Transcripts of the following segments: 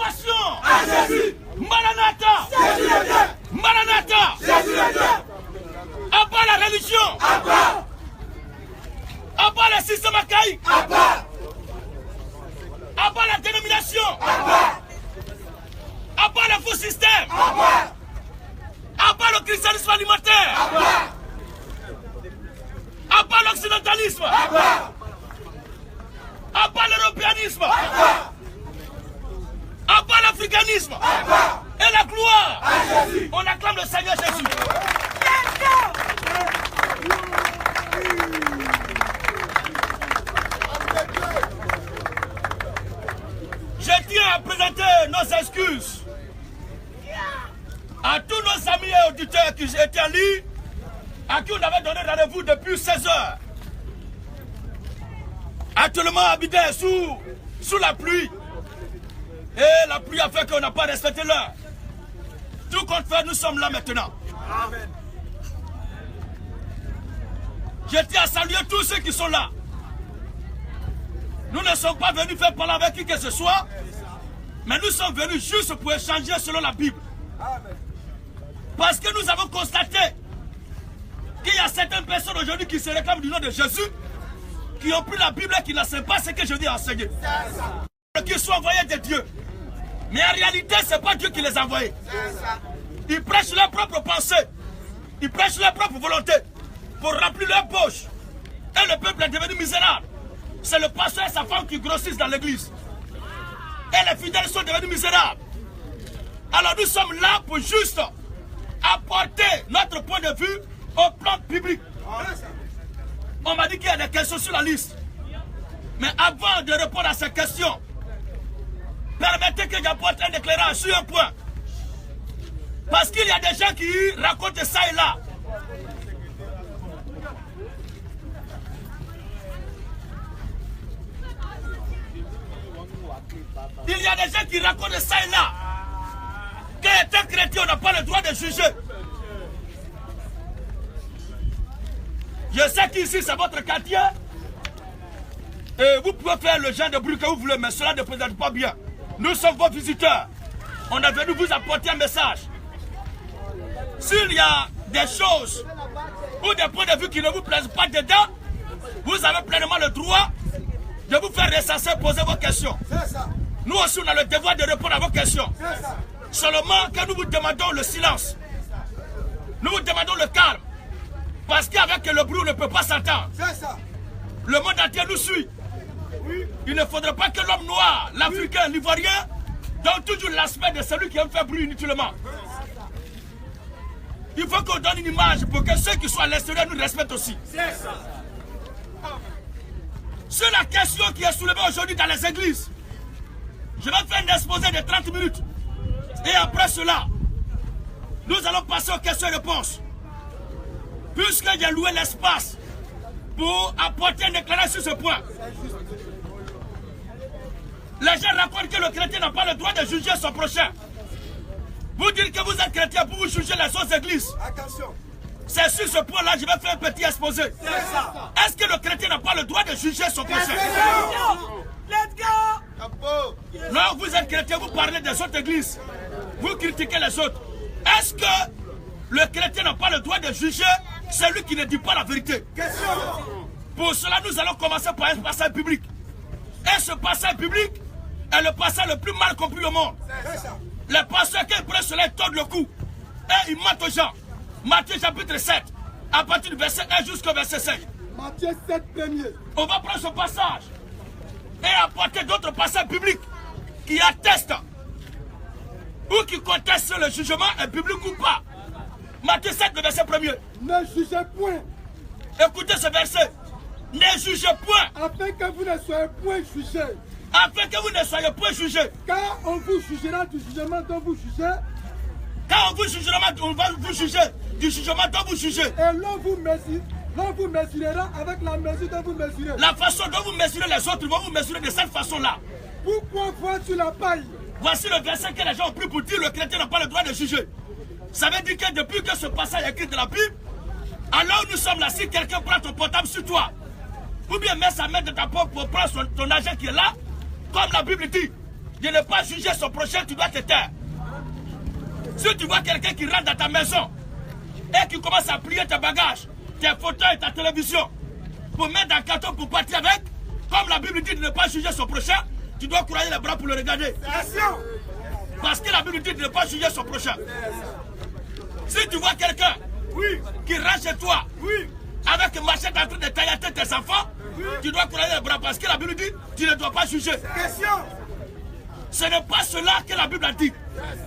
salvation à Jésus. Maranatha. Maranatha. Abat la religion. Abat le système archaïque. Abat la dénomination. Abat le faux système. Abat le christianisme alimentaire. Abat l'occidentalisme. Abat l'européanisme. Abat l'africanisme. Et la gloire. On acclame le Seigneur Jésus. Je tiens à présenter nos excuses à tous nos amis et auditeurs qui étaient en ligne, à qui on avait donné rendez-vous depuis 16 heures. Actuellement habité sous la pluie. Et la pluie a fait qu'on n'a pas respecté l'heure. Tout compte fait, nous sommes là maintenant. Amen. Je tiens à saluer tous ceux qui sont là. Nous ne sommes pas venus faire parler avec qui que ce soit, mais nous sommes venus juste pour échanger selon la Bible. Parce que nous avons constaté qu'il y a certaines personnes aujourd'hui qui se réclament du nom de Jésus, qui ont pris la Bible et qui ne savent pas ce que Jésus a enseigné. Qu'ils soient envoyés de Dieu. Mais en réalité, ce n'est pas Dieu qui les a envoyés. Ils prêchent leur propre pensée. Ils prêchent leur propre volonté pour remplir leur poche. Et le peuple est devenu misérable. C'est le pasteur et sa femme qui grossissent dans l'église. Et les fidèles sont devenus misérables. Alors nous sommes là pour juste apporter notre point de vue au plan public. On m'a dit qu'il y a des questions sur la liste. Mais avant de répondre à ces questions, permettez que j'apporte un éclairage sur un point. Parce qu'il y a des gens qui racontent ça et là. Il y a des gens qui racontent ça et là. Qu'étant chrétien, on n'a pas le droit de juger. Je sais qu'ici, c'est votre quartier. Et vous pouvez faire le genre de bruit que vous voulez, mais cela ne présente pas bien. Nous sommes vos visiteurs. On est venu vous apporter un message. S'il y a des choses ou des points de vue qui ne vous plaisent pas dedans, vous avez pleinement le droit de vous faire recenser, poser vos questions. Nous aussi, on a le devoir de répondre à vos questions. Seulement que nous vous demandons le silence. Nous vous demandons le calme. Parce qu'avec le bruit, on ne peut pas s'entendre. Le monde entier nous suit. Il ne faudrait pas que l'homme noir, l'Africain, l'Ivoirien, donne toujours l'aspect de celui qui aime faire bruit inutilement. Il faut qu'on donne une image pour que ceux qui sont à l'extérieur nous respectent aussi. Sur la question qui est soulevée aujourd'hui dans les églises, je vais faire un exposé de 30 minutes. Et après cela, nous allons passer aux questions et réponses. Puisque j'ai loué l'espace pour apporter un éclairage sur ce point. Les gens racontent que le chrétien n'a pas le droit de juger son prochain. Vous dites que vous êtes chrétien pour vous juger les autres églises. Attention. C'est sur ce point-là que je vais faire un petit exposé. Est-ce que le chrétien n'a pas le droit de juger son prochain? Let's go! Non, vous êtes chrétien, vous parlez des autres églises. Vous critiquez les autres. Est-ce que le chrétien n'a pas le droit de juger celui qui ne dit pas la vérité? Pour cela, nous allons commencer par un passage public. Et ce passage public est le passage le plus mal compris au monde. Les pasteurs qui prennent cela, ils tordent le cou. Et ils mentent aux gens. Matthieu chapitre 7, à partir du verset 1 jusqu'au verset 5. Matthieu 7 premier. On va prendre ce passage et apporter d'autres passages publics qui attestent ou qui contestent le jugement est public ou pas. Matthieu 7, le verset 1er. Ne jugez point. Écoutez ce verset. Ne jugez point. Afin que vous ne soyez point jugés. Afin que vous ne soyez point jugés. Car on vous jugera du jugement dont vous jugez. Car on va vous juger du jugement dont vous jugez. Et l'on vous mesurera avec la mesure dont vous mesurez. La façon dont vous mesurez les autres, ils vont vous mesurer de cette façon-là. Pourquoi vois-tu la paille? Voici le verset que les gens ont pris pour dire le chrétien n'a pas le droit de juger. Ça veut dire que depuis que ce passage est écrit de la Bible, alors nous sommes là, si quelqu'un prend ton portable sur toi, ou bien met sa main de ta poche pour prendre ton argent qui est là, comme la Bible dit, de ne pas juger son prochain, tu dois te taire. Si tu vois quelqu'un qui rentre dans ta maison et qui commence à plier tes bagages, tes fauteuils, ta télévision, pour mettre dans le carton pour partir avec, comme la Bible dit de ne pas juger son prochain, tu dois croiser les bras pour le regarder. Parce que la Bible dit de ne pas juger son prochain. Si tu vois quelqu'un qui rentre chez toi avec une machette en train de taillater tes enfants, tu dois croiser les bras parce que la Bible dit tu ne dois pas juger. Ce n'est pas cela que la Bible a dit.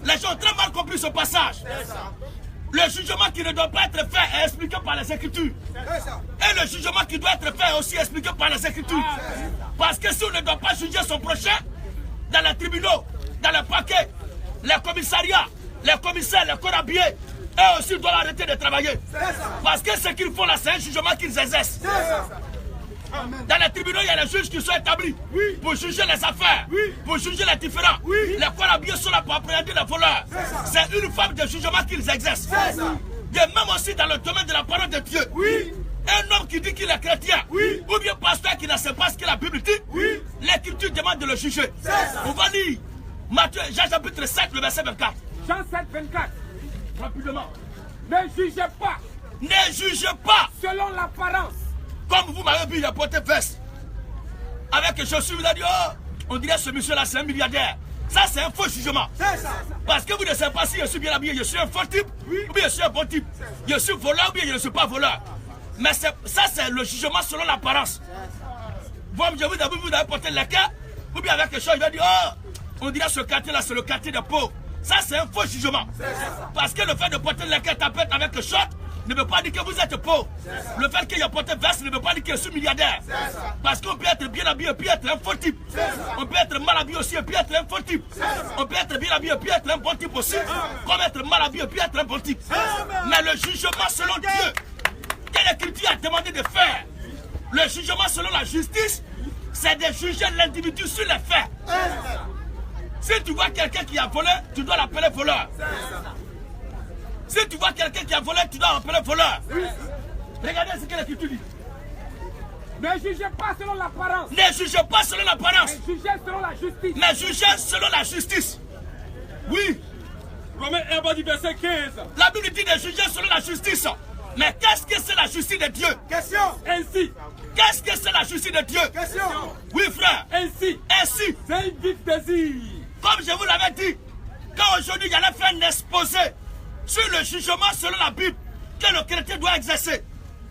Les gens ont très mal compris ce passage. Le jugement qui ne doit pas être fait est expliqué par les Écritures. Et le jugement qui doit être fait est aussi expliqué par les Écritures. Parce que si on ne doit pas juger son prochain, dans les tribunaux, dans les paquets, les commissariats, les commissaires, les corps habillés, eux aussi doivent arrêter de travailler. Parce que ce qu'ils font là, c'est un jugement qu'ils exercent. Dans les tribunaux, il y a les juges qui sont établis pour juger les affaires, pour juger les différends. Les corps habillés sont là pour appréhender les voleurs. C'est une forme de jugement qu'ils exercent. Et même aussi dans le domaine de la parole de Dieu. Un homme qui dit qu'il est chrétien, ou bien pasteur qui ne sait pas ce que la Bible dit, l'Écriture demande de le juger. On va lire Matthieu, Jean chapitre 7, le verset 24. Jean 7, 24. Rapidement. Ne jugez pas. Ne jugez pas. Selon l'apparence. Comme vous m'avez vu, il a porté veste. Avec les chaussures, il a dit, oh, on dirait ce monsieur-là, c'est un milliardaire. Ça, c'est un faux jugement. Parce que vous ne savez pas si je suis bien habillé, je suis un faux type, ou bien je suis un bon type. Je suis voleur, ou bien je ne suis pas voleur. Mais ça, c'est le jugement selon l'apparence. Vous avez porté le cœur, ou bien avec quelque chose, il va dire, oh, on dirait ce quartier-là, c'est le quartier des pauvres. Ça, c'est un faux jugement. Parce que le fait de porter le cœur tapette avec le short ne veut pas dire que vous êtes pauvre. Le fait qu'il y a porté veste ne veut pas dire que je suis milliardaire. Parce qu'on peut être bien habillé et puis être un faux type. On peut être mal habillé aussi et puis être un faux type. On peut être bien habillé et puis être un bon type aussi. Comme être mal habillé et puis être un bon type. Mais le jugement selon Dieu, que l'Écriture a demandé de faire, le jugement selon la justice, c'est de juger l'individu sur les faits. Si tu vois quelqu'un qui a volé, tu dois l'appeler voleur. Si tu vois quelqu'un qui a volé, tu dois l'appeler voleur. Regardez ce que l'Écriture dit. Ne jugez pas selon l'apparence. Ne jugez pas selon l'apparence. Mais jugez selon la justice. Mais jugez selon la justice. Oui. Romains 1, verset 15. La Bible dit de juger selon la justice. Mais qu'est-ce que c'est la justice de Dieu? Question. Ainsi. Qu'est-ce que c'est la justice de Dieu? Question. Oui, frère. Ainsi. Ainsi. C'est un vif désir. Comme je vous l'avais dit, quand aujourd'hui il y allait faire un exposé sur le jugement selon la Bible que le chrétien doit exercer,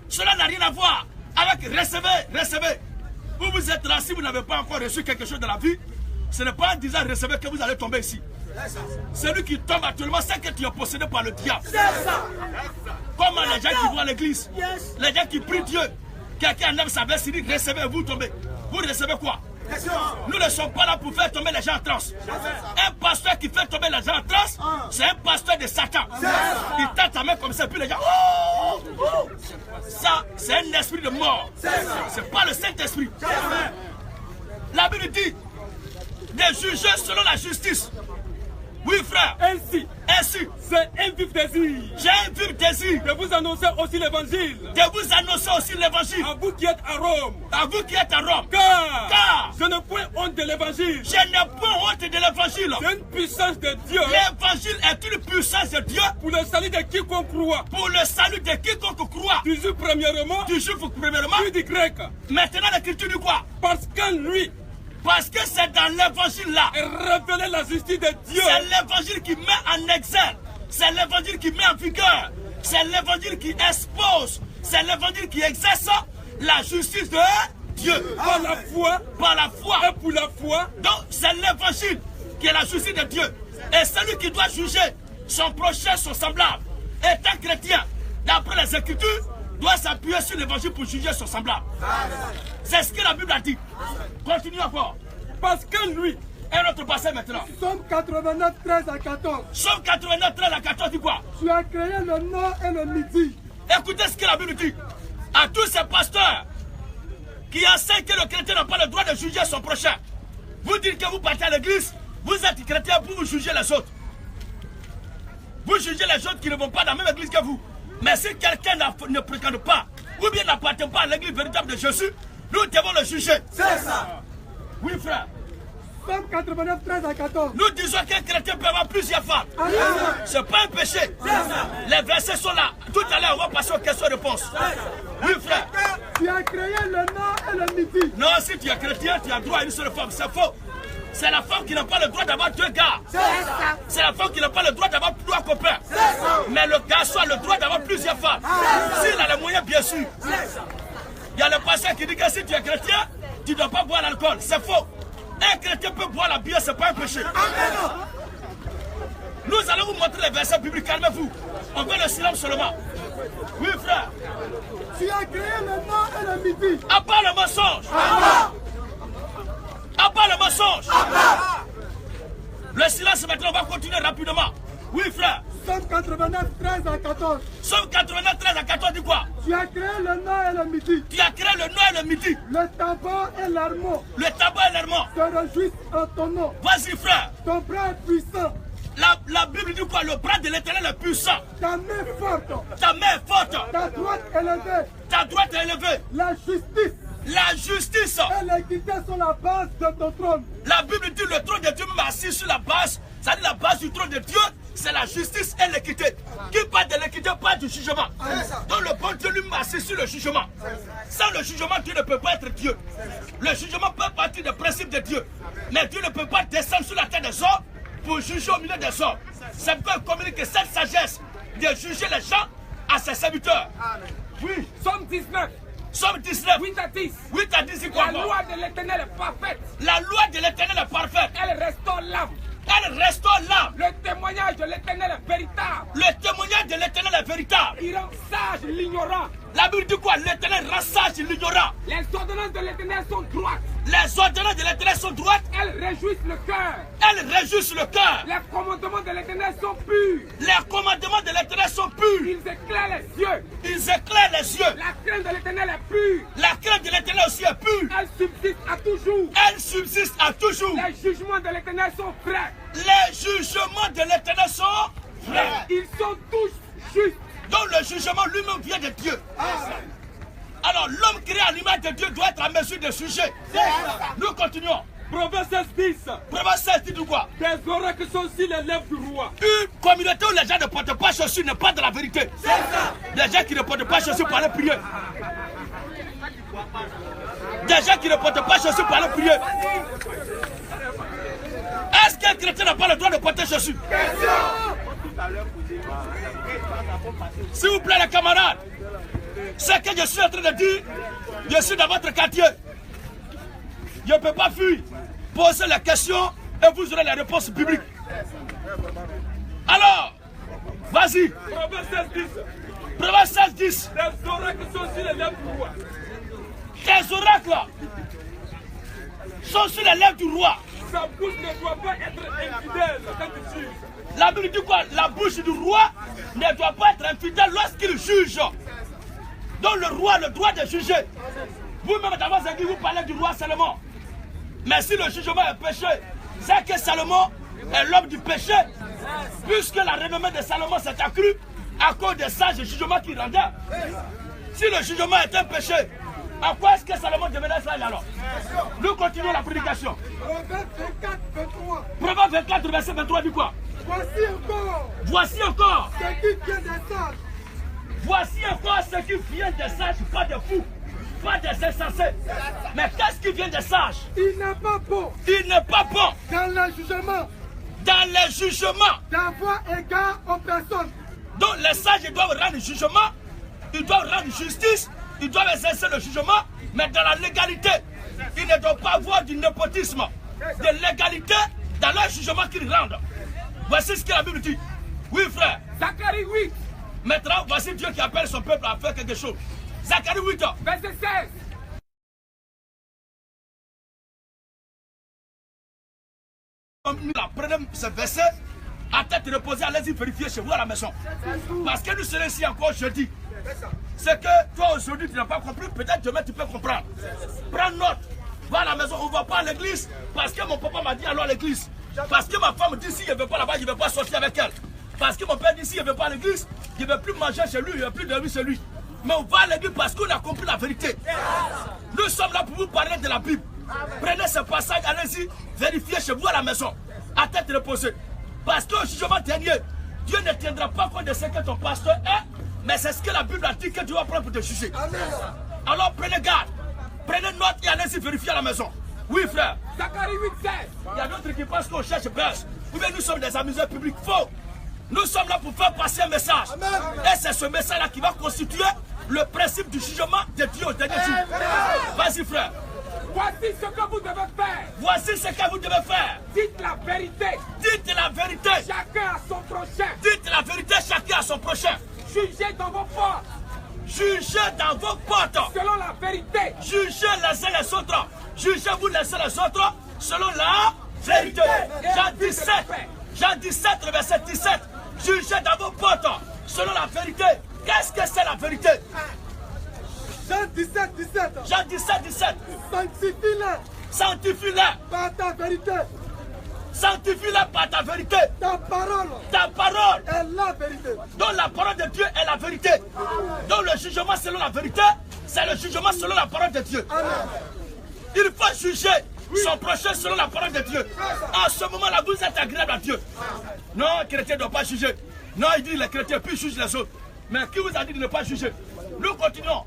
cela n'a rien à voir avec recevez. Vous êtes là, si vous n'avez pas encore reçu quelque chose de la vie, ce n'est pas en disant recevez que vous allez tomber ici. Celui qui tombe actuellement, c'est que tu es possédé par le diable. Comme les gens qui vont à l'église, les gens qui prient Dieu, quelqu'un enlève sa veste, il dit recevez, vous tombez. Vous recevez quoi? Nous ne sommes pas là pour faire tomber les gens en transe. Un pasteur qui fait tomber les gens en transe, c'est un pasteur de Satan. Il tente sa main comme ça, puis les gens... Ça, c'est un esprit de mort. C'est pas le Saint-Esprit. La Bible dit de juger selon la justice. Oui, frère. Ainsi. C'est un vif désir. J'ai un vif désir. De vous annoncer aussi l'évangile. De vous annoncer aussi l'évangile. À vous qui êtes à Rome. À vous qui êtes à Rome. Car je n'ai point honte de l'évangile. Je n'ai point honte de l'évangile. C'est une puissance de Dieu. L'évangile est une puissance de Dieu. Pour le salut de quiconque croit. Pour le salut de quiconque croit. Du juif premièrement. Puis du grec. Maintenant l'écriture dit quoi? Parce qu'en lui. Parce que c'est dans l'évangile là. Révéler la justice de Dieu. C'est l'évangile qui met en exergue. C'est l'évangile qui met en vigueur. C'est l'évangile qui expose. C'est l'évangile qui exerce la justice de Dieu. Par la foi. Par la foi. Et pour la foi. Donc c'est l'évangile qui est la justice de Dieu. Et celui qui doit juger son prochain, son semblable, étant chrétien, d'après les Écritures, doit s'appuyer sur l'évangile pour juger son semblable. C'est ce que la Bible a dit. Continue encore. Parce qu'en lui. Un autre passage maintenant. Somme 89, 13 à 14. Somme 89, 13 à 14 dit quoi? Tu as créé le nord et le midi. Écoutez ce que la Bible dit. À tous ces pasteurs qui enseignent que le chrétien n'a pas le droit de juger son prochain. Vous dites que vous partez à l'église, vous êtes chrétien pour vous juger les autres. Vous jugez les autres qui ne vont pas dans la même église que vous. Mais si quelqu'un ne fréquente pas, ou bien n'appartient pas à l'église véritable de Jésus, nous devons le juger. C'est ça. Oui, frère. Somme 89, 13 à 14. Nous disons qu'un chrétien peut avoir plusieurs femmes. Ce n'est pas un péché. Les versets sont là. Tout à l'heure, on va passer aux questions-réponses. Oui, frère. Tu as créé le nord et le midi. Non, si tu es chrétien, tu as droit à une seule femme. C'est faux. C'est la femme qui n'a pas le droit d'avoir deux gars. C'est la femme qui n'a pas le droit d'avoir trois copains. Mais le garçon a le droit d'avoir plusieurs femmes. S'il a les moyens, bien sûr. Il y a le pasteur qui dit que si tu es chrétien, tu ne dois pas boire l'alcool. C'est faux. Un chrétien peut boire la bière, ce n'est pas un péché. Nous allons vous montrer les versets bibliques. Calmez-vous. On veut le silence seulement. Oui, frère. Tu as créé le nord et le midi. À part le mensonge. À part le mensonge. Le silence maintenant, on va continuer rapidement. Oui, frère. Somme 89, 13 à 14. Somme 89, 13 à 14, dis quoi? Tu as créé le nord et le midi. Tu as créé le nord et le midi. Le tabac et l'armement Le tabac et l'hermant. se réjouissent en ton nom. Vas-y, frère. Ton bras est puissant. La Bible dit quoi? Le bras de l'Éternel est puissant. Ta main forte. Ta main est forte. Ta droite élevée. Ta droite est élevée. La justice La justice. et l'équité sont la base de ton trône. La Bible dit le trône de Dieu m'assis sur la base. C'est-à-dire la base du trône de Dieu, c'est la justice et l'équité. Qui parle de l'équité parle du jugement. Donc le bon Dieu lui m'assis sur le jugement. Sans le jugement, Dieu ne peut pas être Dieu. Le jugement peut partir des principes de Dieu. Mais Dieu ne peut pas descendre sur la terre des hommes pour juger au milieu des hommes. C'est pourquoi il communique cette sagesse de juger les gens à ses serviteurs. Oui. Somme 19. Somme 19. 8 à 10. 8 à 10, c'est quoi? La loi de l'Éternel est parfaite. La loi de l'Éternel est parfaite. Elle restaure l'âme. Elle restaure l'âme. Le témoignage de l'Éternel est véritable. Le témoignage de l'Éternel est véritable. Il rend sage l'ignorant. La Bible dit quoi? L'Éternel rend sage l'ignorant. Les ordonnances de l'Éternel sont droites. Les ordonnances de l'Éternel sont droites. Elles réjouissent le cœur. Elles réjouissent le cœur. Les commandements de l'Éternel sont purs. Les commandements de l'Éternel sont purs. Ils éclairent les yeux. Ils éclairent les yeux. La crainte de l'Éternel est pure. La crainte de l'Éternel aussi est pure. Elle subsiste à toujours. Elle subsiste à toujours. Les jugements de l'Éternel sont vrais. Les jugements de l'Éternel sont vrais. Ils sont tous justes. Donc le jugement lui-même vient de Dieu. Alors l'homme créé à l'image de Dieu doit être en mesure de juger. Nous continuons. Proverbe 16, 10. Proverbe 16 dit quoi? Des oracles sont sur les lèvres du roi. Une communauté où les gens ne portent pas chaussures n'est pas de la vérité. Les gens qui ne portent pas chaussures pour aller prier. Des gens qui ne portent pas chaussures pour aller prier. Est-ce qu'un chrétien n'a pas le droit de porter chaussures? S'il vous plaît les camarades, ce que je suis en train de dire, je suis dans votre quartier. Je ne peux pas fuir. Posez les questions et vous aurez les réponses bibliques. Alors, vas-y. Proverbe 16, 10. Proverbe 16, 10. Des oracles sont sur les lèvres du roi. Tes oracles sont sur les lèvres du roi. Sa bouche ne doit pas être infidèle quand il juge. La Bible dit quoi? La bouche du roi ne doit pas être infidèle lorsqu'il juge. Donc le roi a le droit de juger. Vous-même dans vos églises, vous parlez du roi Salomon. Mais si le jugement est péché, c'est que Salomon est l'homme du péché. Puisque la renommée de Salomon s'est accrue à cause des sages jugements qu'il rendait. Si le jugement est un péché, à quoi est-ce que Salomon devenait sage alors? Nous continuons la prédication. Proverbe 24, 23. Proverbe 24, verset 23 dit quoi? Voici encore Voici encore. ce qui vient des sages. Voici encore ce qui vient des sages, pas des fous, pas des insensés. Mais qu'est-ce qui vient des sages? Il n'est pas bon Il n'est pas bon dans le jugement dans les jugements. d'avoir égard aux personnes. Donc les sages ils doivent rendre jugement, ils doivent rendre justice, ils doivent exercer le jugement, mais dans la légalité. Ils ne doivent pas avoir du népotisme, de l'égalité dans leur jugement qu'ils rendent. Voici ce que la Bible dit. Oui frère. Zacharie 8, Maintenant, voici Dieu qui appelle son peuple à faire quelque chose. Zacharie 8. verset 16. Prenez ce verset à tête reposée, allez-y vérifier chez vous à la maison. Parce que nous serons ici encore jeudi. C'est que toi aujourd'hui tu n'as pas compris, peut-être demain tu peux comprendre. Prends note. Va à la maison, on ne va pas à l'église parce que mon papa m'a dit allons à l'église. Parce que ma femme dit si je ne vais pas là-bas, je ne vais pas sortir avec elle. Parce que mon père dit si je ne vais pas à l'église, je ne vais plus manger chez lui, je ne vais plus dormir chez lui. Mais on va à l'église parce qu'on a compris la vérité. Nous sommes là pour vous parler de la Bible. Prenez ce passage, allez-y, vérifiez chez vous à la maison, à tête reposée. Parce qu'au jugement dernier, Dieu ne tiendra pas compte de ce que ton pasteur est, mais c'est ce que la Bible a dit que Dieu va prendre pour te juger. Alors prenez garde, prenez note et allez-y vérifier à la maison. Oui frère. Zacharie 8:16. Il y a d'autres qui pensent qu'on cherche buzz. Ou bien nous sommes des amuseurs publics. Faux. Nous sommes là pour faire passer un message. Et c'est ce message-là qui va constituer le principe du jugement de Dieu au dernier jour. Vas-y frère. Voici ce que vous devez faire. Voici ce que vous devez faire. Dites la vérité. Dites la vérité. Chacun à son prochain. Dites la vérité chacun à son prochain. Jugez dans vos portes. Jugez dans vos portes. Selon la vérité. Jugez les uns les autres. Jugez-vous les uns les autres selon la vérité. Jean 17, le verset 17. Jugez dans vos portes selon la vérité. Qu'est-ce que c'est la vérité? Jean 17, 17. Jean 17, 17. Sanctifie-les. Sanctifie-les. Par ta vérité. Sanctifie-les par ta vérité. Ta parole. Ta parole est la vérité. Donc la parole de Dieu est la vérité. Donc le jugement selon la vérité, c'est le jugement selon la parole de Dieu. Amen. Il faut juger son prochain selon la parole de Dieu. En ce moment-là, vous êtes agréable à Dieu. Non, le chrétien ne doit pas juger. Non, il dit les chrétiens puis jugent les autres. Mais qui vous a dit de ne pas juger? Nous continuons.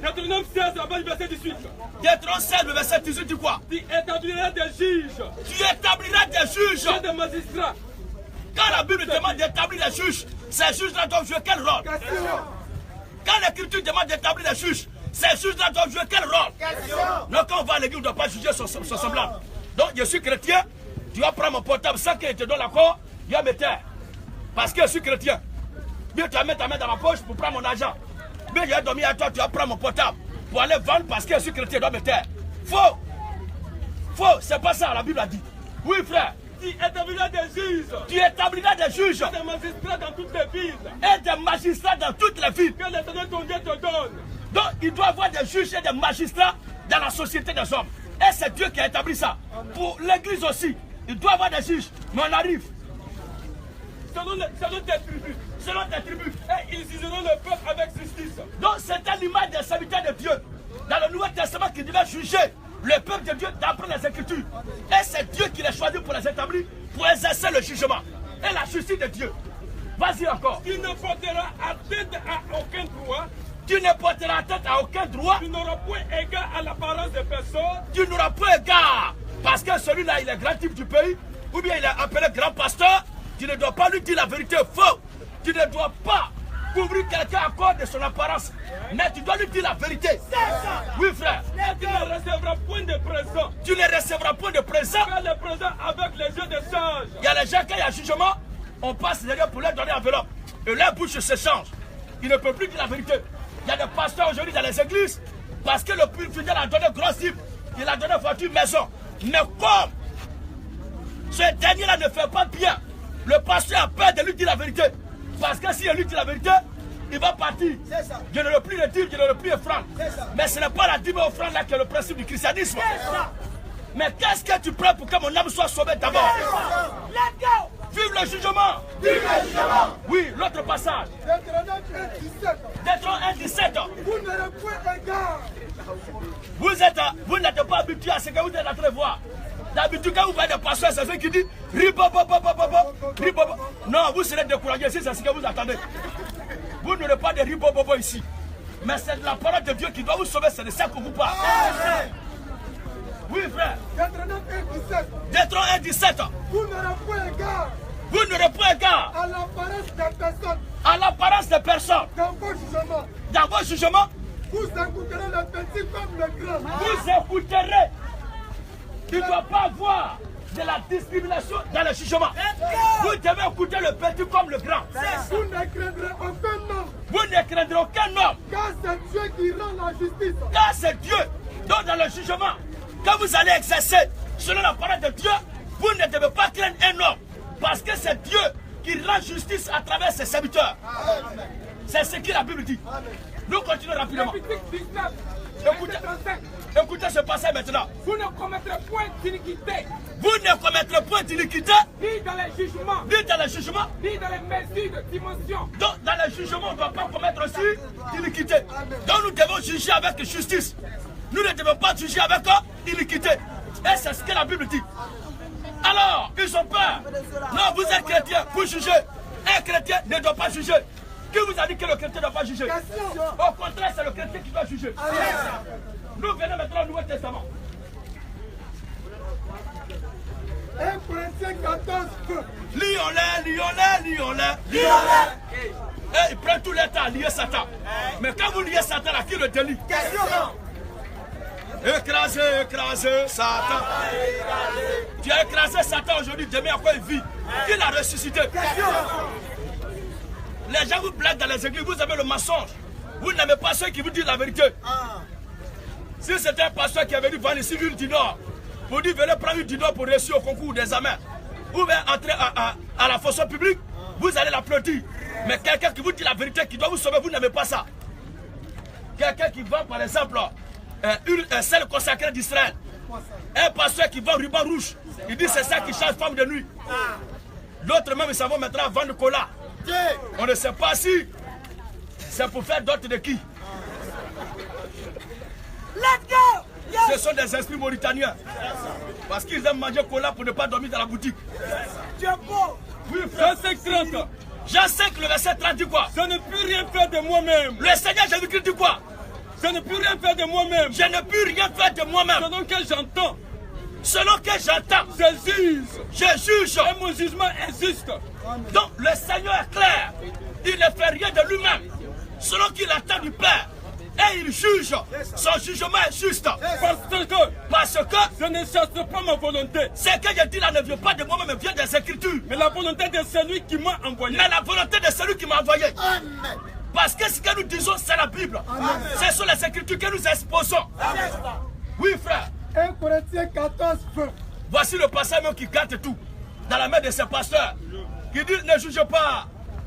Deutéronome 16, verset 18. Deutéronome 16, le verset 18 dit quoi? Tu établiras des juges. Tu établiras des juges. Et des magistrats. Quand la Bible demande d'établir des juges, ces juges-là doivent jouer quel rôle? Quand l'Écriture demande d'établir des juges, ces juges-là doivent jouer quel rôle? Donc quand on va à l'église, on ne doit pas juger son semblable. Donc je suis chrétien, tu vas prendre mon portable sans qu'il te donne l'accord, il va me taire. Parce que je suis chrétien. Bien, tu vas mettre ta main dans ma poche pour prendre mon argent. Bien, je vais dormir à toi, tu vas prendre mon portable pour aller vendre parce que je suis chrétien, doit me taire. Faux. Faux, c'est pas ça, la Bible a dit. Oui, frère. Tu établiras des juges. Tu établiras des juges. Et des magistrats dans toutes les villes. Et des magistrats dans toutes les villes. Que l'Éternel ton Dieu te donne. Donc, il doit y avoir des juges et des magistrats dans la société des hommes. Et c'est Dieu qui a établi ça. Pour l'église aussi, il doit y avoir des juges. Mais on arrive. Selon tes tribus. Selon tes tribus. Et ils jugeront le peuple avec justice. Donc, c'est à l'image des serviteurs de Dieu. Dans le Nouveau Testament qui devait juger le peuple de Dieu d'après les Écritures. Et c'est Dieu qui les choisit pour les établir, pour exercer le jugement. Et la justice de Dieu. Vas-y encore. Tu ne porteras atteinte à aucun droit. Tu ne porteras tête à aucun droit. Tu n'auras point égard à l'apparence des personnes. Tu n'auras point égard. Parce que celui-là, il est grand type du pays. Ou bien il est appelé grand pasteur. Tu ne dois pas lui dire la vérité faux. Tu ne dois pas couvrir quelqu'un à cause de son apparence. Mais tu dois lui dire la vérité. Oui, frère. Et tu ne recevras point de présent. Tu ne recevras point de présent. Fais le présent avec les yeux de singe. Il y a les gens, quand il y a jugement, on passe derrière pour leur donner enveloppe. Et leur bouche se change. Ils ne peuvent plus dire la vérité. Il y a des pasteurs aujourd'hui dans les églises, parce que le plus fidèle a donné grosse type, il a donné voiture, maison. Mais comme ce dernier-là ne fait pas bien, le pasteur a peur de lui dire la vérité. Parce que si il lui dit la vérité, il va partir. Je ne le plus le dire, je ne le plus offrande. Mais ce n'est pas la dîme offrande là qui est le principe du christianisme. Mais qu'est-ce que tu prends pour que mon âme soit sauvée d'abord? Vive le jugement! Vive le jugement! Oui, l'autre passage. Deutéronome 1, 17. Vous n'aurez point égard. Vous n'êtes pas habitué à ce que vous êtes en train de voir. D'habitude, quand vous voyez des pasteurs, c'est ceux qui disent ribobobobobobo. Non, vous serez découragés si c'est ce que vous attendez. Vous n'aurez pas de ribobobo ici. Mais c'est la parole de Dieu qui doit vous sauver, c'est de ça qu'on vous parle. Oui, frère. Deutéronome 1, 17. Deutéronome 1, 17. Vous n'aurez point égard. Vous n'aurez point égard à l'apparence des personnes. À l'apparence des personnes. Dans vos jugements. Dans vos jugements. Vous écouterez le petit comme le grand. Vous écouterez. Il ne doit pas avoir de la discrimination dans le jugement. Vous devez écouter le petit comme le grand. Vous ne craindrez aucun homme. Vous ne craindrez aucun homme. Car c'est Dieu qui rend la justice. Car c'est Dieu. Donc dans le jugement, quand vous allez exercer selon la parole de Dieu, vous ne devez pas craindre un homme. Parce que c'est Dieu qui rend justice à travers ses serviteurs. C'est ce que la Bible dit. Nous continuons rapidement. Écoutez ce passage maintenant. Vous ne commettrez point d'iniquité. Vous ne commettrez point d'iniquité. Ni dans les jugements. Ni dans les jugements. Ni dans les mesures de dimension. Donc dans les jugements, on ne doit pas commettre aussi d'iniquité. Donc nous devons juger avec justice. Nous ne devons pas juger avec iniquité. Et c'est ce que la Bible dit. Alors, ils ont peur. Non, vous êtes chrétien, vous jugez. Un chrétien ne doit pas juger. Qui vous a dit que le chrétien ne doit pas juger? Au contraire, c'est le chrétien qui doit juger. Nous venons maintenant au Nouveau Testament. 1 Corinthiens 14, feu. Lions-les. Et ils prennent tout le temps à lier Satan. Mais quand vous liez Satan, à qui le délit? Écraser Satan. Tu as écrasé Satan aujourd'hui, demain à quoi il vit? Qui l'a ressuscité? Les gens vous blaguent dans les églises, vous avez le mensonge. Vous n'aimez pas ceux qui vous disent la vérité. Si c'était un pasteur qui avait dit vendre ici l'huile du Nord, pour dire venez prendre l'huile du Nord pour réussir au concours des examens, ou bien entrer à la fonction publique, vous allez l'applaudir. Mais quelqu'un qui vous dit la vérité, qui doit vous sauver, vous n'aimez pas ça. Quelqu'un qui vend par exemple un sel consacré d'Israël. Un pasteur qui vend ruban rouge. Il dit c'est ça qui change femme de nuit. L'autre même, ils s'en vont maintenant vendre cola. On ne sait pas si c'est pour faire d'autres de qui. Let's go! Ce sont des esprits mauritaniens. Parce qu'ils aiment manger cola pour ne pas dormir dans la boutique. Oui, frère. Jean 5, le verset 30 dit quoi? Je ne peux rien faire de moi-même. Le Seigneur Jésus-Christ dit quoi? Je ne peux rien faire de moi-même. Je ne peux rien faire de moi-même. Selon que j'entends. Selon que j'entends. Je juge. Je juge. Et mon jugement est juste. Donc le Seigneur est clair. Il ne fait rien de lui-même. Selon qu'il attend du Père. Et il juge. Son jugement est juste. Parce que je ne cherche pas ma volonté. Ce que je dis là ne vient pas de moi-même, mais vient des Écritures. Mais la volonté de celui qui m'a envoyé. Mais la volonté de celui qui m'a envoyé. Amen. Parce que ce que nous disons, c'est la Bible. Ce sont les Écritures que nous exposons. Oui, frère. 1 Corinthiens 14, feu. Voici le passage même qui gâte tout. Dans la main de ses pasteurs. Qui dit ne juge pas.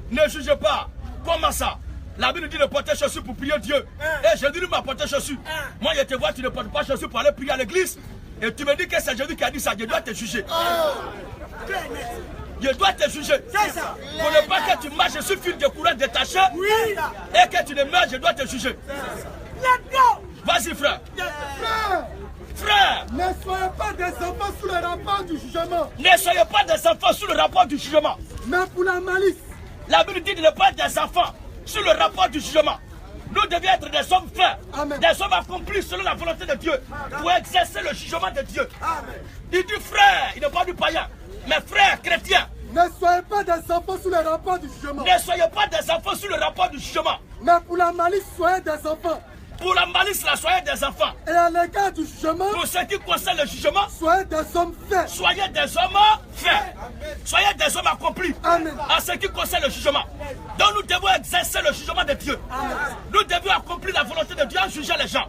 Ne juge pas. Comment ça? La Bible dit de porter chaussures pour prier Dieu. Et Jésus m'a porté chaussures. Moi, je te vois, tu ne portes pas chaussures pour aller prier à l'église. Et tu me dis que c'est Jésus qui a dit ça. Je dois te juger. Je dois te juger. Pour ne pas que tu marches sur fil de courant détaché. Et que tu ne meurs, je dois te juger. Vas-y, frère. Frère. Ne soyez pas des enfants sous le rapport du jugement. Ne soyez pas des enfants sous le rapport du jugement. Mais pour la malice. La Bible dit de ne pas être des enfants sur le rapport du jugement. Nous devions être des hommes frères, des hommes accomplis selon la volonté de Dieu, pour exercer le jugement de Dieu. Il dit frère, il n'est pas du païen, mais frère chrétien. Ne soyez pas des enfants sous le rapport du jugement. Ne soyez pas des enfants sous le rapport du jugement. Mais pour la malice, soyez des enfants. Pour la malice, là, soyez des enfants. Et à l'égard du jugement, pour ce qui concerne le jugement, soyez des hommes faits. Soyez des hommes faits. Soyez des hommes accomplis. Amen. En ce qui concerne le jugement. Donc nous devons exercer le jugement de Dieu. Amen. Nous devons accomplir la volonté de Dieu en jugeant les gens.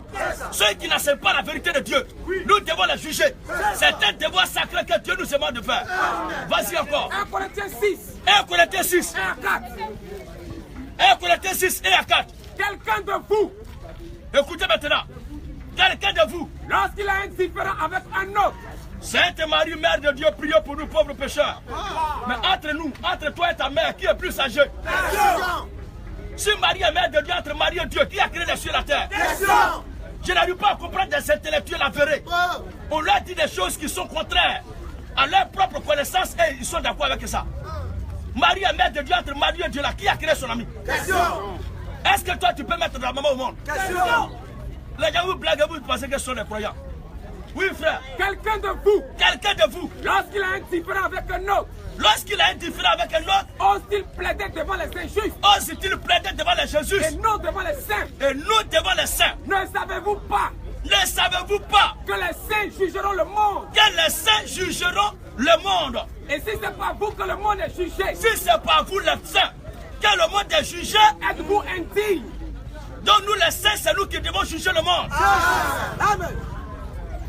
Ceux qui n'acceptent pas la vérité de Dieu, nous devons les juger. C'est un devoir sacré que Dieu nous demande de faire. Vas-y encore. 1 Corinthiens 6. 1 Corinthiens 6. 1 à 4. 1 Corinthiens 6 et à 4. Quelqu'un de vous. Écoutez maintenant. Quelqu'un de vous. Lorsqu'il a un différend avec un autre. Sainte Marie, Mère de Dieu, priez pour nous pauvres pécheurs. Mais entre nous, entre toi et ta mère, qui est plus âgée? Si Marie est Mère de Dieu, entre Marie et Dieu, qui a créé les cieux et la terre? Je n'arrive pas à comprendre des intellectuels avérés. On leur dit des choses qui sont contraires à leur propre connaissance et ils sont d'accord avec ça. Marie est Mère de Dieu, entre Marie et Dieu, là, qui a créé son ami? Est-ce que toi tu peux mettre de la maman au monde? Les gens vous blaguent, vous pensez que ce sont des croyants. Oui, frère. Quelqu'un de vous. Quelqu'un de vous. Lorsqu'il a un différend avec un autre. Lorsqu'il a un différend avec un autre. Ose-t-il plaider devant les injustes? Ose-t-il plaider devant les injustes? Et non devant les saints. Et non devant les saints. Ne savez-vous pas? Ne savez-vous pas? Que les saints jugeront le monde. Que les saints jugeront le monde. Et si c'est pas vous que le monde est jugé. Si c'est pas vous les saints que le monde est jugé. Êtes-vous indigne? Donc nous les saints, c'est nous qui devons juger le monde. Amen.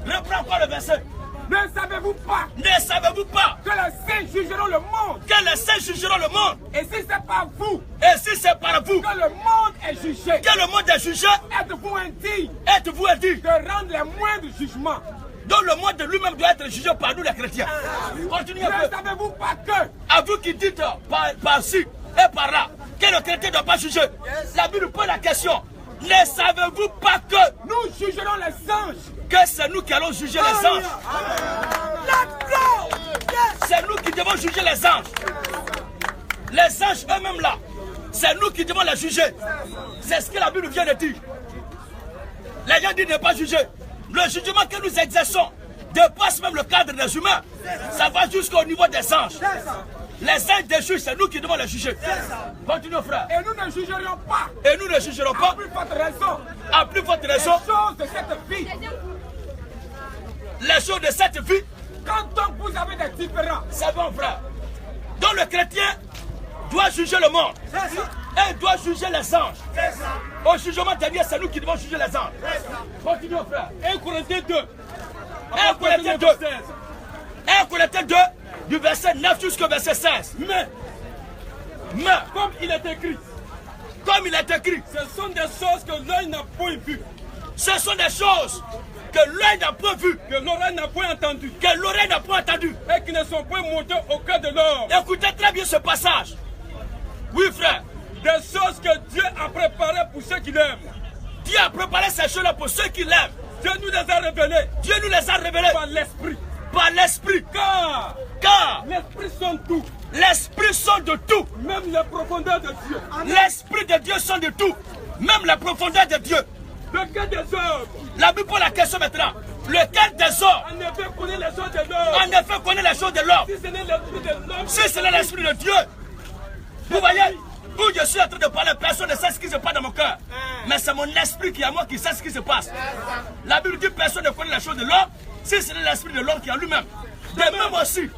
Reprends encore le verset. Ne savez-vous pas? Ne savez-vous pas? Que les saints jugeront le monde. Que les saints jugeront le monde. Et si c'est pas vous? Et si c'est par vous? Que le monde est jugé. Que le monde est jugé. Êtes-vous indigne? Êtes-vous indigne? De rendre les moindres jugements. Donc le monde de lui-même doit être jugé par nous les chrétiens. Continuez un peu. Ne savez-vous pas que? À vous qui dites par-ci et par-là que le chrétien ne doit pas juger. La Bible pose la question. Ne savez-vous pas que nous jugerons les anges? Que c'est nous qui allons juger les anges. C'est nous qui devons juger les anges. Les anges eux-mêmes là, c'est nous qui devons les juger. C'est ce que la Bible vient de dire. Les gens disent de ne pas juger. Le jugement que nous exerçons dépasse même le cadre des humains. Ça va jusqu'au niveau des anges. Les anges des juges, c'est nous qui devons les juger. Continuons, frère. Et nous ne jugerons pas. Et nous ne jugerons pas. À plus forte raison. À plus forte raison. Les choses de cette vie. Les choses de cette vie. Quand donc vous avez des différends. C'est bon, frère. Donc le chrétien doit juger le monde. Et doit juger les anges. Au jugement dernier, c'est nous qui devons juger les anges. Continuons, frère. 1 Corinthiens 2. 1 Corinthiens 2. 1 Corinthiens 2, du verset 9 jusqu'au verset 16. Mais, comme il est écrit, ce sont des choses que l'œil n'a point vues. Ce sont des choses que l'œil n'a point vues, que l'oreille n'a point entendues, que l'oreille n'a point entendues, et qui ne sont point montées au cœur de l'homme. Écoutez très bien ce passage. Oui, frère. Des choses que Dieu a préparées pour ceux qui l'aiment. Dieu a préparé ces choses-là pour ceux qui l'aiment. Dieu nous les a révélées. Dieu nous les a révélées par l'esprit. Par l'esprit. Car l'esprit sonde tout. L'esprit sonde de tout. Même les profondeurs de Dieu. L'esprit de Dieu sonde de tout. Même la profondeur de Dieu. Lequel des hommes? La Bible pose la question maintenant. Lequel des hommes? En effet, connaît les choses de l'homme. En effet, connaît les choses de l'homme. Si ce n'est l'esprit de l'homme. Si ce n'est l'esprit de Dieu. Vous voyez, où je suis en train de parler, personne ne sait ce qui se passe dans mon cœur. Mais c'est mon esprit qui est à moi qui sait ce qui se passe. La Bible dit personne ne connaît les choses de l'homme. Si ce n'est l'esprit de l'homme qui est en lui-même. De même aussi.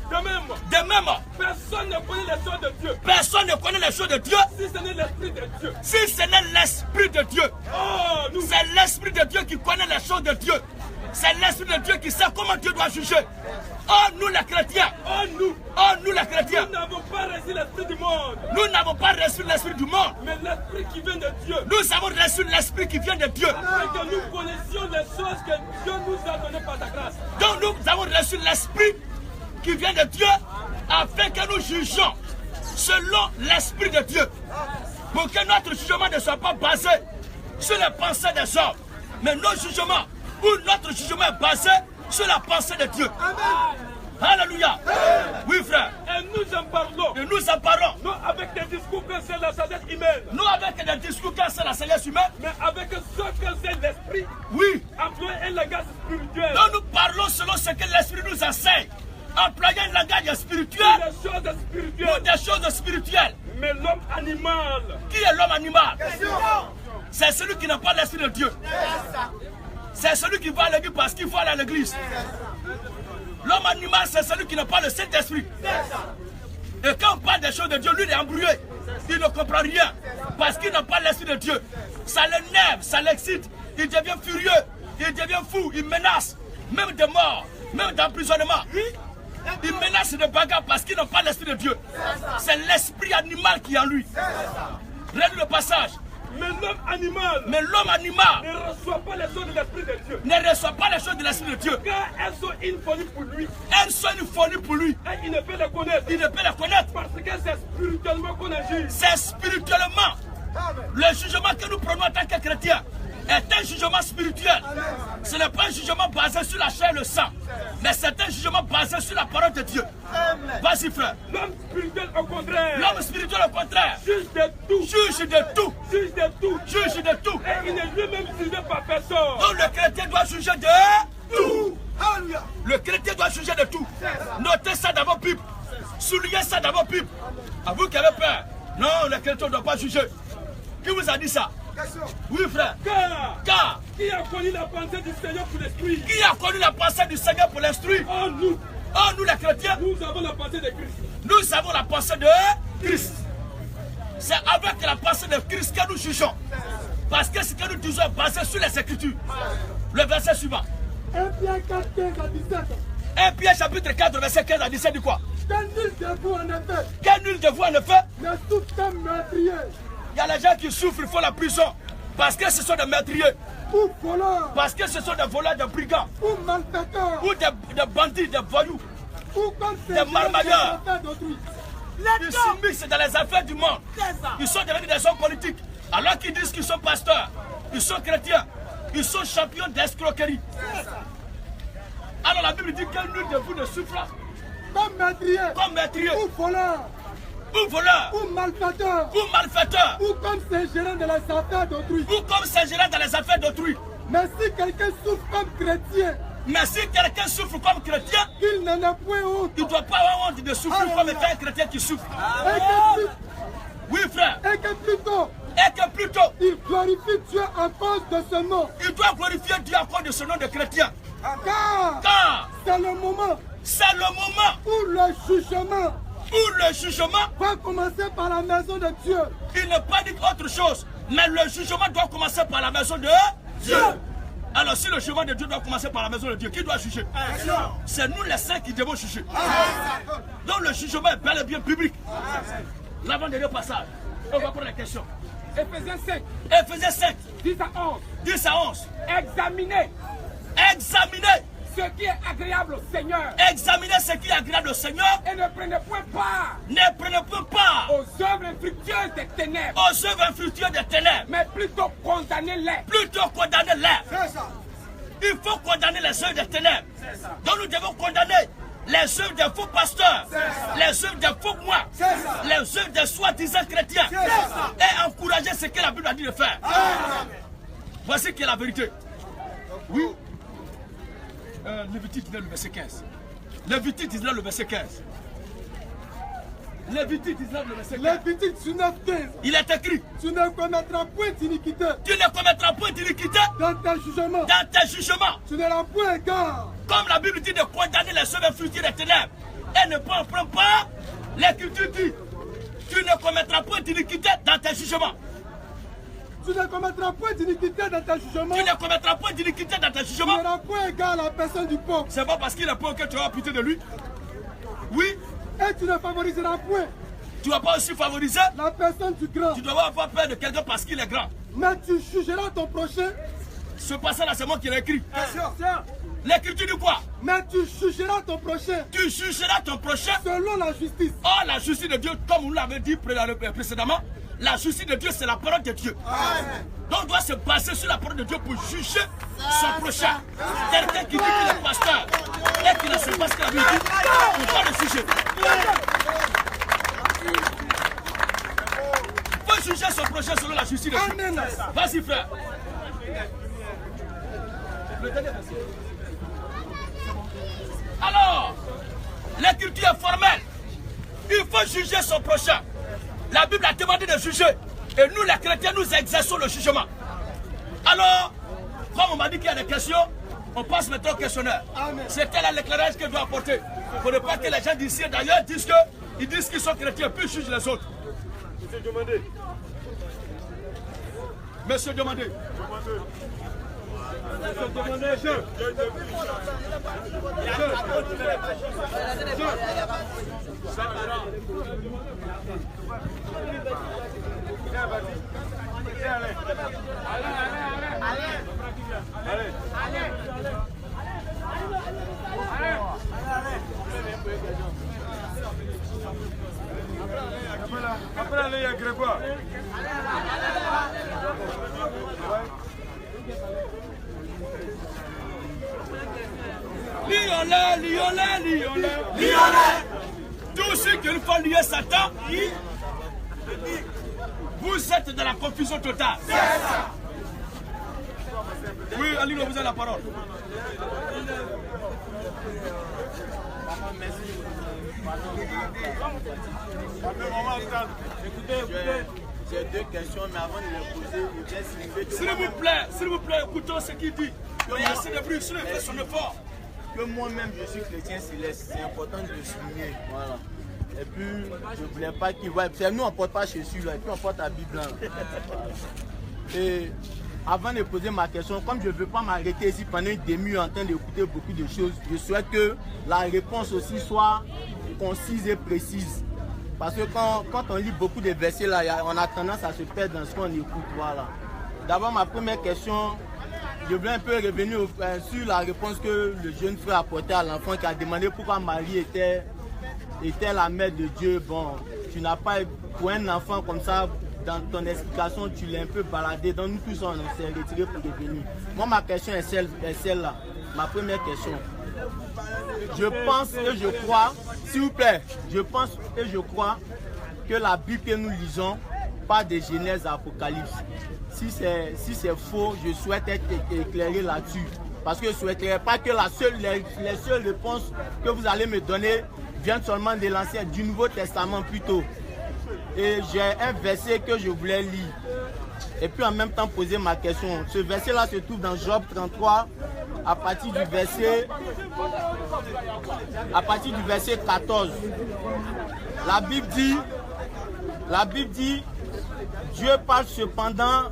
De même. Personne ne connaît les choses de Dieu. Personne ne connaît les choses de Dieu. Si ce n'est l'esprit de Dieu. Si ce n'est l'esprit de Dieu. C'est l'esprit de Dieu qui connaît les choses de Dieu. C'est l'esprit de Dieu qui sait comment Dieu doit juger. Oh, nous les chrétiens. Oh, nous les chrétiens. Nous n'avons pas reçu l'esprit du monde. Nous n'avons pas reçu l'esprit du monde. Mais l'esprit qui vient de Dieu. Nous avons reçu l'esprit qui vient de Dieu. Afin que nous connaissions les choses que Dieu nous a données par sa grâce. Donc nous avons reçu l'esprit qui vient de Dieu afin que nous jugions selon l'esprit de Dieu. Pour que notre jugement ne soit pas basé sur les pensées des hommes. Mais notre jugement est basé sur la pensée de Dieu. Alléluia. Oui, frère. Et nous en parlons. Non avec des discours que c'est la sagesse humaine. Non avec des discours que c'est la sagesse humaine. Mais avec ce que c'est l'esprit. Oui. Employé un langage spirituel. Donc nous parlons selon ce que l'esprit nous enseigne. Employant un langage spirituel. Pour des choses spirituelles. Mais l'homme animal. Qui est l'homme animal? C'est celui qui n'a pas l'esprit de Dieu. C'est celui qui va à l'église parce qu'il faut aller à l'église. L'homme animal, c'est celui qui n'a pas le Saint-Esprit. Et quand on parle des choses de Dieu, lui il est embrouillé. Il ne comprend rien. Parce qu'il n'a pas l'esprit de Dieu. Ça l'énerve, ça l'excite. Il devient furieux, il devient fou, il menace. Même de mort, même d'emprisonnement. Il menace de bagarre parce qu'il n'a pas l'esprit de Dieu. C'est l'esprit animal qui est en lui. Regardez le passage. Mais l'homme animal ne reçoit pas les choses de l'esprit de Dieu. Ne reçoit pas les choses de l'esprit de Dieu. Car elles sont une folie pour lui. Elles sont une folie pour lui. Et il ne peut les connaître. Parce que c'est spirituellement qu'on agit. C'est spirituellement. Le jugement que nous prenons en tant que chrétiens est un jugement spirituel. Ce n'est pas un jugement basé sur la chair et le sang, mais c'est un jugement basé sur la parole de Dieu. Vas-y, frère. L'homme spirituel au contraire. L'homme spirituel au contraire. Juge de tout. Juge de tout. Juge de tout. Juge de tout. Et il n'est lui-même jugé par personne. Donc le chrétien doit juger de tout. Le chrétien doit juger de tout. Notez ça dans vos pipes. Soulignez ça dans vos pipes. À vous qui avez peur. Non, le chrétien ne doit pas juger. Qui vous a dit ça? Oui, frère. Car qui a connu la pensée du Seigneur pour l'instruire? Qui a connu la pensée du Seigneur pour l'instruire? Oh, nous. Oh, nous les chrétiens. Nous avons la pensée de Christ. Nous avons la pensée de Christ. C'est avec la pensée de Christ que nous jugeons. Parce que ce que nous disons est basé sur les Écritures. Le verset suivant. 1 Pierre 4, 15 à 17. 1 Pierre chapitre 4, verset 15 à 17 dit quoi? Qu'un nul de vous en effet. Qu'un nul de vous en effet. Ne souffre qu'un meurtrier. Il y a les gens qui souffrent, ils font la prison. Parce que ce sont des meurtriers. Ou voleurs. Parce que ce sont des voleurs, des brigands. Ou malfaiteurs. Ou des bandits, des voyous. Ou comme des marmailleurs. d'autrui. Ils s'immiscent dans les affaires du monde. Ils sont devenus des hommes politiques. Alors qu'ils disent qu'ils sont pasteurs, ils sont chrétiens, ils sont champions d'escroquerie. Alors la Bible dit que nul de vous ne souffre comme meurtrier, ou voleur, ou malfaiteur, ou comme s'ingérant dans les affaires d'autrui. Mais si quelqu'un souffre comme chrétien, qu'il n'en a point honte. Il ne doit pas avoir honte de souffrir comme étant un chrétien qui souffre. Oui, frère. Et que plutôt, il glorifie Dieu à cause de ce nom. Il doit glorifier Dieu à cause de ce nom de chrétien. Car c'est le moment où le jugement va commencer par la maison de Dieu. Il ne pas dit autre chose, mais le jugement doit commencer par la maison de Dieu. Alors si le jugement de Dieu doit commencer par la maison de Dieu, qui doit juger? C'est nous les saints qui devons juger. Donc le jugement est bel et bien public. L'avant-dernier passage, on va prendre la question. Éphésiens 5. Éphésiens 5. 10 à 11. 10 à 11. Examinez ce qui est agréable au Seigneur. Examinez ce qui est agréable au Seigneur. Et ne prenez point part. Aux œuvres infructueuses des ténèbres. Mais plutôt condamnez-les. C'est ça. Il faut condamner les œuvres des ténèbres. Donc nous devons condamner les œuvres des faux pasteurs, les œuvres des faux mois, les œuvres des soi-disant chrétiens. Et encourager ce que la Bible a dit de faire. Voici qui est la vérité. Oui. Lévitique 19, le verset 15. Lévitique 19, le verset 15. Lévitique 19, le verset 15. Lévitique 19, 15. Il est écrit. Tu ne commettras point d'iniquité. Dans tes jugements. Tu n'auras point égard. Comme la Bible dit de condamner les œuvres infructueuses des ténèbres. Et ne prends pas. L'Écriture dit. Tu ne commettras point d'iniquité dans tes jugements. Tu ne commettras point d'iniquité dans tes jugements. Tu n'auras point égard à la personne du pauvre. C'est pas parce qu'il est pauvre que tu vas pitié de lui. Oui. Et tu ne favoriseras point. Tu ne vas pas aussi favoriser la personne du grand. Tu dois pas avoir peur de quelqu'un parce qu'il est grand. Mais tu jugeras ton prochain. Ce passage-là, c'est moi qui l'ai écrit. L'Écriture dit quoi? Mais tu jugeras ton prochain. Selon la justice. Oh, la justice de Dieu, comme vous l'avez dit précédemment, la justice de Dieu, c'est la parole de Dieu. Amen. Donc on doit se baser sur la parole de Dieu pour juger son prochain. Quelqu'un qui dit qu'il est pasteur et qui ne sait pas ce que la Bible dit, on doit le juger. Il faut juger son prochain selon la justice de Dieu. Vas-y, frère. Alors, l'écriture est formelle. Il faut juger son prochain. La Bible a demandé de juger. Et nous, les chrétiens, nous exerçons le jugement. Alors, comme on m'a dit qu'il y a des questions, on passe maintenant au questionnaire. C'est quel est l'éclairage que je dois apporter? Il ne faudrait pas que les gens d'ici et d'ailleurs disent qu'ils sont chrétiens, puis jugent les autres. Monsieur Demandé. Monsieur Demandé. Après, allez, il y a Grégoire. Lyonnais. Tous ceux qui font lier Satan, vous êtes dans la confusion totale. Oui, Alilo, vous avez la parole. Écoutez. J'ai deux questions, mais avant de les poser, je vais signifier. S'il vous plaît, écoutons ce qu'il dit. Il y a assez de bruit, sur le fait son effort. Que moi-même, je suis chrétien céleste. C'est important de le souligner. Voilà. Et puis, je ne voulais pas qu'il voie. Nous, on ne porte pas Jésus là, et puis on porte la Bible là. Et avant de poser ma question, comme je ne veux pas m'arrêter ici pendant une demi-heure en train d'écouter beaucoup de choses, je souhaite que la réponse aussi soit concise et précise. Parce que quand on lit beaucoup de versets là, on a tendance à se perdre dans ce qu'on écoute. Voilà. D'abord, ma première question, je voulais un peu revenir sur la réponse que le jeune frère a apportée à l'enfant qui a demandé pourquoi Marie était la mère de Dieu. Bon, tu n'as pas, pour un enfant comme ça, dans ton explication, tu l'as un peu baladé. Donc nous tous, on s'est retirés pour revenir. Moi, ma question est celle-là. Ma première question. Je pense et je crois, s'il vous plaît, je pense et je crois que la Bible que nous lisons parle de Genèse à Apocalypse. Si c'est faux, je souhaite être éclairé là-dessus. Parce que je ne souhaiterais pas que les seules réponses que vous allez me donner viennent seulement de l'Ancien, du Nouveau Testament plutôt. Et j'ai un verset que je voulais lire. Et puis en même temps poser ma question. Ce verset-là se trouve dans Job 33, à partir du verset 14. La Bible dit, Dieu parle cependant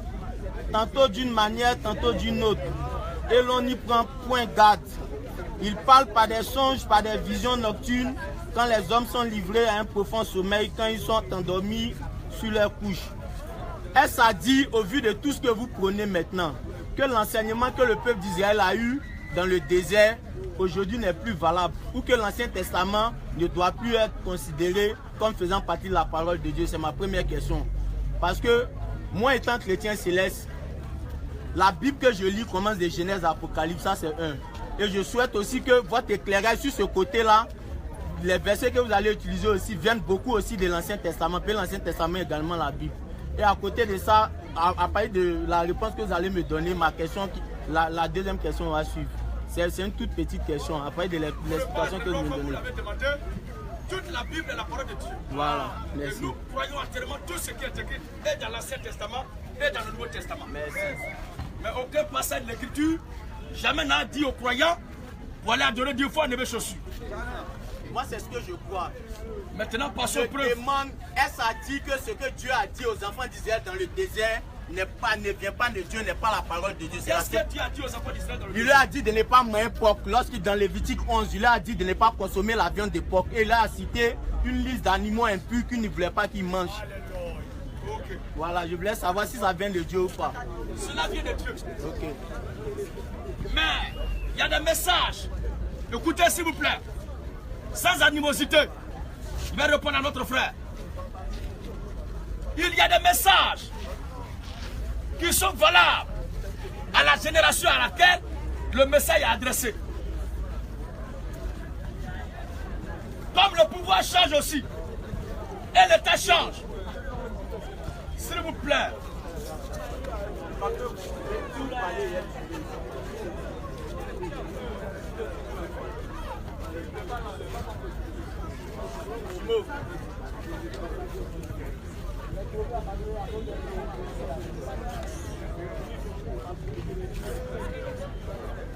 tantôt d'une manière, tantôt d'une autre. Et l'on n'y prend point garde. Il parle par des songes, par des visions nocturnes, quand les hommes sont livrés à un profond sommeil, quand ils sont endormis sur leur couche. Est-ce à dire, au vu de tout ce que vous prenez maintenant, que l'enseignement que le peuple d'Israël a eu dans le désert, aujourd'hui n'est plus valable, ou que l'Ancien Testament ne doit plus être considéré comme faisant partie de la parole de Dieu? C'est ma première question. Parce que moi, étant chrétien céleste, la Bible que je lis commence de Genèse à Apocalypse, ça c'est un. Et je souhaite aussi que votre éclairage sur ce côté-là, les versets que vous allez utiliser aussi, viennent beaucoup aussi de l'Ancien Testament, puis l'Ancien Testament également la Bible. Et à côté de ça, à partir de la réponse que vous allez me donner, ma question, la deuxième question va suivre. C'est une toute petite question, à partir de l'explication que vous me donnez. Toute la Bible est la parole de Dieu. Voilà, merci. Et nous croyons entièrement tout ce qui est écrit et dans l'Ancien Testament et dans le Nouveau Testament. Merci. Mais aucun passage de l'Écriture jamais n'a dit aux croyants pour aller adorer Dieu, il faut enlever chaussures. Moi, c'est ce que je crois. Maintenant, passons aux preuves. Je demande, est-ce à dire que ce que Dieu a dit aux enfants d'Israël dans le désert ne vient pas de Dieu, n'est pas la parole de Dieu? Qu'est-ce que Dieu a dit aux enfants d'Israël dans le désert? Il leur a dit de ne pas manger porc. Lorsqu'il dans Lévitique 11, il leur a dit de ne pas consommer la viande de porc. Et il a cité une liste d'animaux impurs qu'il ne voulait pas qu'ils mangent. Okay. Voilà, je voulais savoir si ça vient de Dieu ou pas. Cela vient de Dieu. Ok. Mais il y a des messages. Écoutez s'il vous plaît. Sans animosité. Je vais répondre à notre frère. Il y a des messages qui sont valables à la génération à laquelle le message est adressé. Comme le pouvoir change aussi, et l'état change. S'il vous plaît.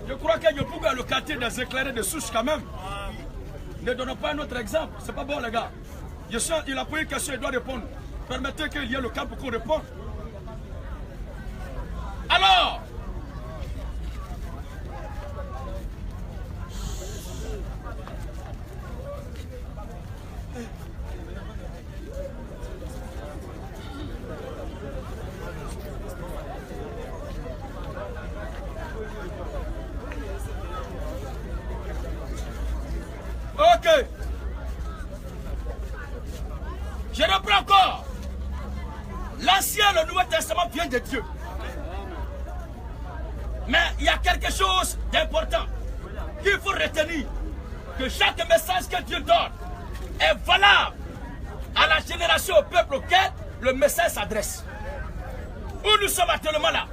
Je crois que Yopouga, le quartier des éclairés de souche quand même. Ne donnons pas un autre exemple. C'est pas bon les gars. Il a posé une question, il doit répondre. Permettez qu'il y ait le cas pour qu'on réponde. Alors, ok. Je reprends encore. L'Ancien et le Nouveau Testament vient de Dieu. Mais il y a quelque chose d'important qu'il faut retenir. Que chaque message que Dieu donne est valable à la génération, au peuple auquel le message s'adresse. Où nous sommes actuellement là.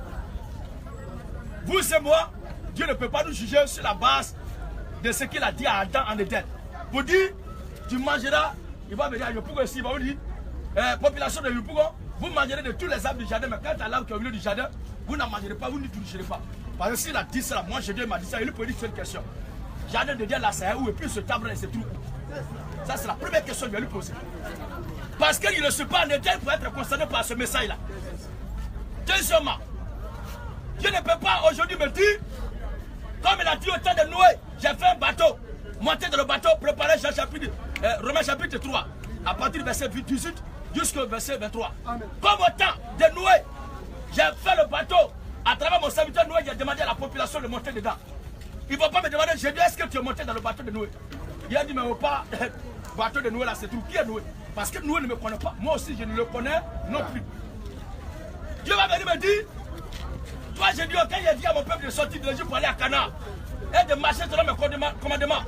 Vous et moi, Dieu ne peut pas nous juger sur la base de ce qu'il a dit à Adam en Éden. Vous dites, tu mangeras, il va venir à Yopougo ici, il va vous dire, population de Yopougo, vous mangerez de tous les arbres du jardin, mais quand à l'arbre qui est au milieu du jardin, vous n'en mangerez pas, vous ne toucherez pas. Parce que s'il a dit ça, moi Dieu m'a dit ça, il peut dire une question. Jardin de Dieu là, c'est où et puis ce table là, c'est tout. Ça c'est la première question que je vais lui poser. Parce qu'il ne se pas en Éden pour être concerné par ce message-là. Deuxièmement, Dieu ne peut pas aujourd'hui me dire, comme il a dit au temps de Noé, j'ai fait un bateau, montez dans le bateau, préparez Romains chapitre 3, à partir du verset 18 jusqu'au verset 23. Amen. Comme au temps de Noé, j'ai fait le bateau, à travers mon serviteur Noé, j'ai demandé à la population de monter dedans. Ils ne vont pas me demander, j'ai dit, est-ce que tu es monté dans le bateau de Noé? Il a dit, mais pas, le bateau de Noé là, c'est tout. Qui est Noé? Parce que Noé ne me connaît pas. Moi aussi, je ne le connais non plus. Dieu va venir me dire, toi j'ai dit, quand il a dit à mon peuple de sortir de l'Égypte pour aller à Canaan et de marcher selon mes commandements.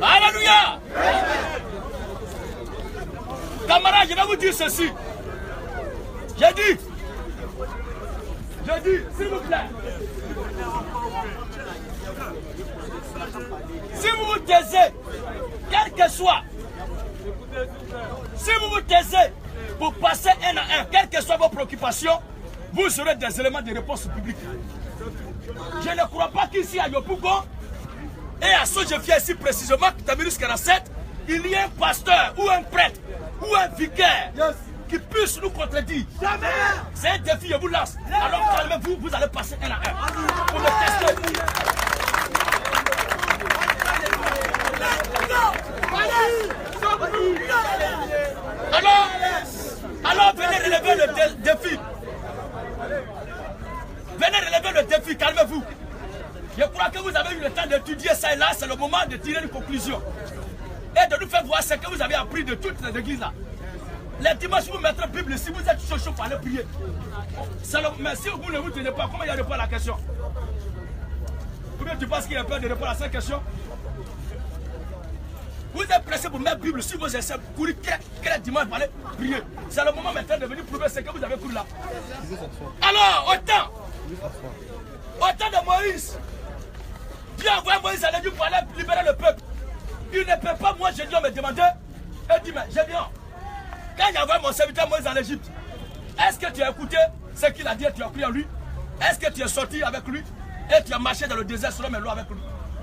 Alléluia. Camarades, je vais vous dire ceci. J'ai dit, s'il vous plaît, si vous vous taisez, quel que soit, si vous vous taisez pour passer un à un, quelles que soient vos préoccupations, vous aurez des éléments de réponse publique. Je ne crois pas qu'ici à Yopougon et à Sojefia ici précisément, Tamirus 47, il y ait un pasteur ou un prêtre ou un vicaire qui puisse nous contredire. C'est un défi, je vous lance. Alors calmez-vous, vous allez passer un à un. Pour me tester. Alors venez relever le défi. Venez relever le défi, calmez-vous. Je crois que vous avez eu le temps d'étudier ça et là, c'est le moment de tirer une conclusion. Et de nous faire voir ce que vous avez appris de toutes les églises là. Les dimanches, vous mettez la Bible, si vous êtes chaud, pour aller prier. Mais si vous ne vous tenez pas, comment il y a répondu à la question? Combien tu penses qu'il y a peur de répondre à cette question? Vous êtes pressé pour mettre la Bible sur vos essais, courir dimanche pour aller prier. C'est le moment maintenant de venir prouver ce que vous avez couru là. Alors, au temps de Moïse, Dieu a envoyé Moïse à l'Égypte pour aller libérer le peuple. Il ne peut pas, moi j'ai dû me demander, et dit, mais j'ai dit, quand j'ai envoyé mon serviteur Moïse à l'Égypte, est-ce que tu as écouté ce qu'il a dit et tu as cru en lui? Est-ce que tu es sorti avec lui et tu as marché dans le désert selon mes lois avec lui?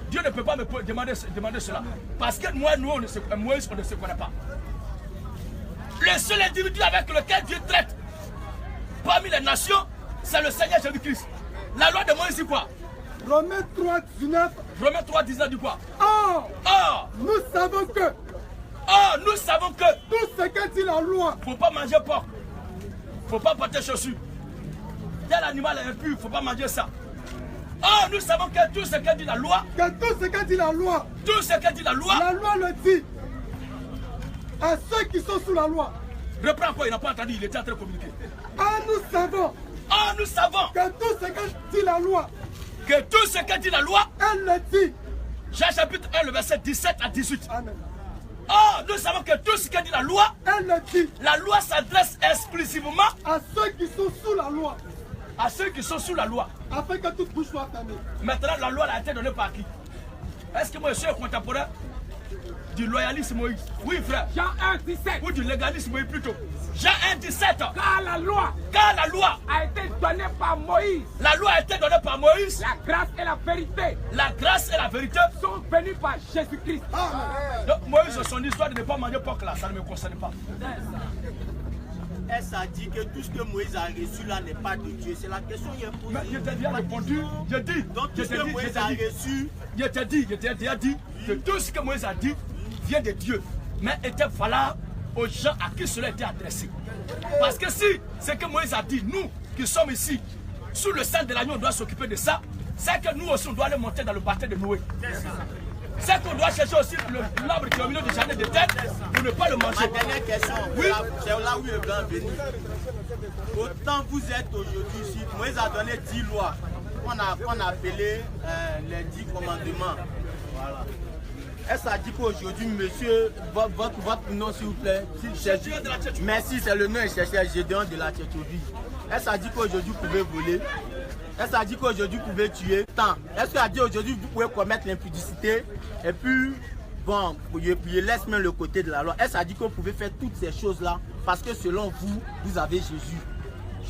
Dieu ne peut pas me demander cela. Parce que moi, nous, Moïse, on ne se connaît pas. Le seul individu avec lequel Dieu traite parmi les nations, c'est le Seigneur Jésus-Christ. La loi de Moïse dit quoi? Romains 3, 19. Romains 3, 19 dit quoi? Nous savons que tout ce que dit la loi. Il ne faut pas manger porc. Il ne faut pas porter chaussures. Tel animal est impur, il ne faut pas manger ça. Nous savons que tout ce que dit la loi. Tout ce que dit la loi. Tout ce que dit la loi. La loi le dit. À ceux qui sont sous la loi. Reprends quoi, il n'a pas entendu, il était en train de communiquer. Nous savons. Nous savons. Que tout ce que dit la loi. Que tout ce que dit la loi. Elle le dit. Jean chapitre 1, le verset 17 à 18. Amen. Nous savons que tout ce que dit la loi. Elle le dit. La loi s'adresse exclusivement à ceux qui sont sous la loi. À ceux qui sont sous la loi. Afin que toute bouche soit fermée. Maintenant, la loi a été donnée par qui? Est-ce que moi je suis un contemporain du loyalisme Moïse? Oui, frère. Jean 1, 17. Ou du légalisme Moïse plutôt. Jean 1, 17. Car la loi a été donnée par Moïse. La loi a été donnée par Moïse. La grâce et la vérité. La grâce et la vérité sont venues par Jésus-Christ. Donc Moïse, son histoire de ne pas manger porc là, ça ne me concerne pas. Elle a dit que tout ce que Moïse a reçu là n'est pas de Dieu. C'est la question qui est posée. Mais je t'ai déjà répondu. Je dis. Donc tout ce que Moïse a reçu. Je t'ai déjà dit que tout ce que Moïse a dit vient de Dieu. Mais était valable aux gens à qui cela était adressé. Parce que si ce que Moïse a dit, nous qui sommes ici, sous le sang de l'agneau, on doit s'occuper de ça. C'est que nous aussi on doit aller monter dans le baptême de Noé. C'est qu'on doit chercher aussi l'arbre qui est au milieu du jardin de tête pour ne pas le manger. Ma dernière question, oui. C'est là où le grand est venu. Autant vous êtes aujourd'hui ici, Moïse a donné 10 lois qu'on a appelé les 10 commandements. Voilà. Est-ce a dit qu'aujourd'hui, monsieur, votre nom s'il vous plaît? Merci, c'est le nom et chercheur Gédéon de la Tchétchovie. Est-ce a dit qu'aujourd'hui vous pouvez voler? Est-ce a dit qu'aujourd'hui vous pouvez tuer? Tant. Est-ce qu'elle a dit aujourd'hui vous pouvez commettre l'impudicité? Et puis, bon, il laisse même le côté de la loi. Est-ce a dit que vous pouvez faire toutes ces choses-là parce que selon vous, vous avez Jésus?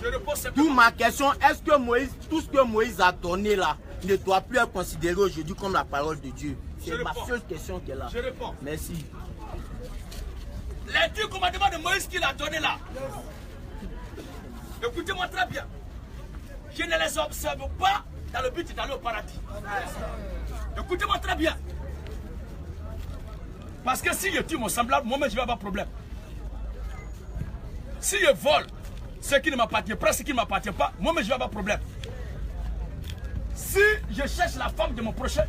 Je réponds D'où ma question, est-ce que Moïse, tout ce que Moïse a donné là, ne doit plus être considéré aujourd'hui comme la parole de Dieu? C'est ma seule question qui est là. Je réponds. Merci. Les 10 commandements de Moïse qu'il a donné là. Écoutez-moi très bien. Je ne les observe pas dans le but d'aller au paradis. Écoutez-moi très bien. Parce que si je tue mon semblable, moi-même je vais avoir problème. Si je vole ce qui ne m'appartient pas, ce qui ne m'appartient pas, moi-même je vais avoir problème. Si je cherche la femme de mon prochain,